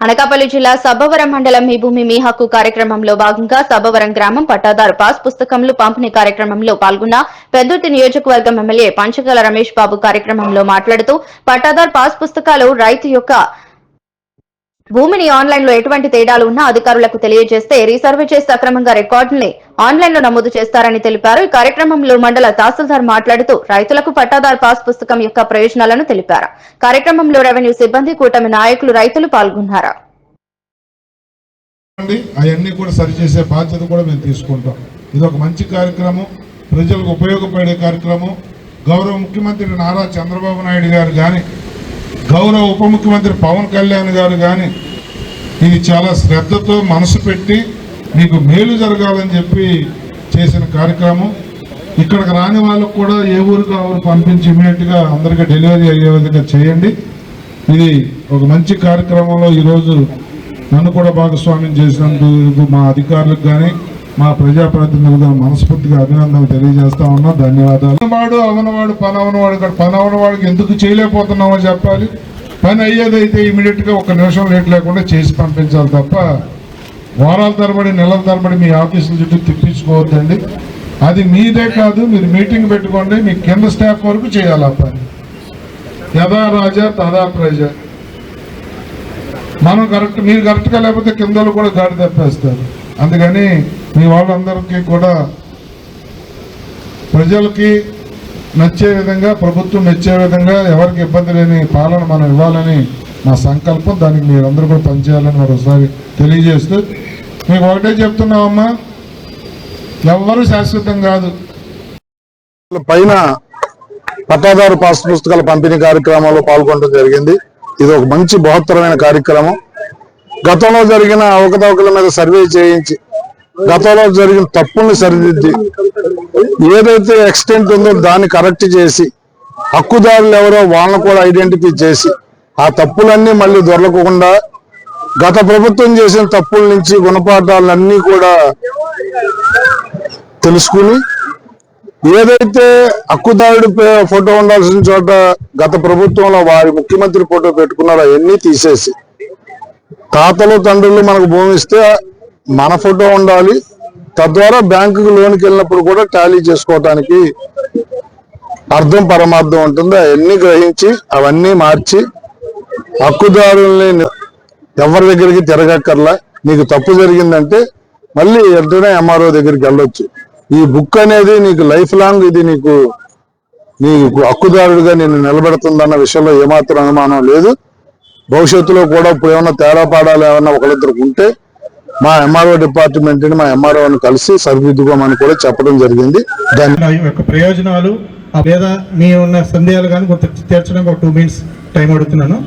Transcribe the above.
అనకాపల్లి జిల్లా సబ్బవరం మండలం మీ భూమి మీ హక్కు కార్యక్రమంలో భాగంగా సబ్బవరం గ్రామం పట్టాదారు పాస్ పుస్తకములు పంపిణీ కార్యక్రమంలో పాల్గొన్న పెద్దుర్తి నియోజకవర్గం ఎమ్మెల్యే పంచకాల రమేష్ బాబు కార్యక్రమంలో మాట్లాడుతూ పట్టాదారు పాస్ పుస్తకాలు రైతు యొక్క భూమిని ఆన్లైన్ లో ఎటువంటి తేడాలు ఉన్నా అధికారులకు తెలియజేస్తే రీసర్వే చేసి సక్రమంగా రికార్డుల్ని ఆన్లైన్ లో నమోదు చేస్తారని తెలిపారు. ఈ కార్యక్రమంలో మండల తహసీల్దార్ మాట్లాడుతూ రైతులకు పట్టాదారు పాస్ పుస్తకం యొక్క ప్రయోజనాలను తెలిపారు. కార్యక్రమంలో రెవెన్యూ సిబ్బంది, కూటమి నాయకులు, రైతులు పాల్గొన్నారు. అవన్నీ కూడా సరిచేసే బాధ్యత కూడా మేము తీసుకుంటాం. ఇది ఒక మంచి కార్యక్రమం, ప్రజలకు ఉపయోగపడే కార్యక్రమం. గౌరవ ముఖ్యమంత్రి నారా చంద్రబాబు నాయుడు గారు కానీ, గౌరవ ఉప ముఖ్యమంత్రి పవన్ కళ్యాణ్ గారు కానీ ఇది చాలా శ్రద్ధతో మనసు పెట్టి మీకు మేలు జరగాలని చెప్పి చేసిన కార్యక్రమం. ఇక్కడికి రాని వాళ్ళకు కూడా ఏ ఊరికి ఆ ఊరు పంపించి ఇమీడియట్గా అందరికీ డెలివరీ అయ్యే విధంగా చేయండి. ఇది ఒక మంచి కార్యక్రమంలో ఈరోజు నన్ను కూడా భాగస్వామ్యం చేసినందుకు మా అధికారులకు కానీ మా ప్రజాప్రతినిధులుగా మనస్ఫూర్తిగా అభినందనలు తెలియజేస్తా ఉన్నాం. ధన్యవాదాలు. వాడు అవనవాడు పని అవనవాడు ఇక్కడ పని అవనవాడికి ఎందుకు చేయలేకపోతున్నామో చెప్పాలి. పని అయ్యేదైతే ఇమీడియట్గా ఒక నిమిషం లేట్ లేకుండా చేసి పంపించాలి తప్ప వారాల తరబడి నెలల తరబడి మీ ఆఫీసుల చుట్టూ తిప్పించుకోవద్దండి. అది మీదే కాదు, మీరు మీటింగ్ పెట్టుకోండి, మీ కింద స్టాఫ్ వరకు చేయాలి ఆ పని. యథా రాజా తదా ప్రజ. మనం కరెక్ట్, మీరు కరెక్ట్గా లేకపోతే కిందలు కూడా గాడి తప్పేస్తారు. అందుకని మీ వాళ్ళందరికీ కూడా ప్రజలకి నచ్చే విధంగా, ప్రభుత్వం మెచ్చే విధంగా, ఎవరికి ఇబ్బంది లేని పాలన మనం ఇవ్వాలని మా సంకల్పం. దానికి మీరందరూ కూడా పనిచేయాలని మరోసారి తెలియజేస్తూ మీకు ఒకటే చెప్తున్నామమ్మా, ఎవ్వరూ శాశ్వతం కాదు. పైన పట్టాదారు పాస్ పుస్తకాల పంపిణీ కార్యక్రమంలో పాల్గొనడం జరిగింది. ఇది ఒక మంచి బృహత్తరమైన కార్యక్రమం. గతంలో జరిగిన అవకతవకల మీద సర్వే చేయించి గతంలో జరిగిన తప్పుల్ని సరిదిద్ది ఏదైతే ఎక్స్టెంట్ ఉందో దాన్ని కరెక్ట్ చేసి హక్కుదారులు ఎవరో వాళ్ళని కూడా ఐడెంటిఫై చేసి ఆ తప్పులన్నీ మళ్ళీ దొరకకుండా గత ప్రభుత్వం చేసిన తప్పుల నుంచి గుణపాఠాలన్నీ కూడా తెలుసుకుని ఏదైతే హక్కుదారుడి ఫోటో ఉండాల్సిన చోట గత ప్రభుత్వంలో వారి ముఖ్యమంత్రి ఫోటో పెట్టుకున్నారో అవన్నీ తీసేసి తాతలు తండ్రులు మనకు భూమి ఇస్తే మన ఫోటో ఉండాలి. తద్వారా బ్యాంకుకి లోన్కి వెళ్ళినప్పుడు కూడా టాలీ చేసుకోవటానికి అర్థం పరమార్థం ఉంటుంది. అవన్నీ గ్రహించి అవన్నీ మార్చి హక్కుదారుల్ని ఎవరి దగ్గరికి తిరగక్కర్లా. నీకు తప్పు జరిగిందంటే మళ్ళీ వెంటనే ఎంఆర్ఓ దగ్గరికి వెళ్ళొచ్చు. ఈ బుక్ అనేది నీకు లైఫ్ లాంగ్ ఇది నీకు హక్కుదారుడిగా నేను నిలబెడుతుందన్న విషయంలో ఏమాత్రం అనుమానం లేదు. భవిష్యత్తులో కూడా ఇప్పుడు ఏమన్నా తేడా పాడాలు ఏమన్నా ఒకరిద్దరికి ఉంటే మా ఎంఆర్ఓ డిపార్ట్మెంట్ని మా ఎంఆర్ఓని కలిసి సరిదిద్దుకోమని కూడా చెప్పడం జరిగింది. దాని యొక్క ప్రయోజనాలు లేదా మీ ఉన్న సందేహాలు కానీ కొంత తీర్చడానికి ఒక 2 minutes టైం అడుగుతున్నాను.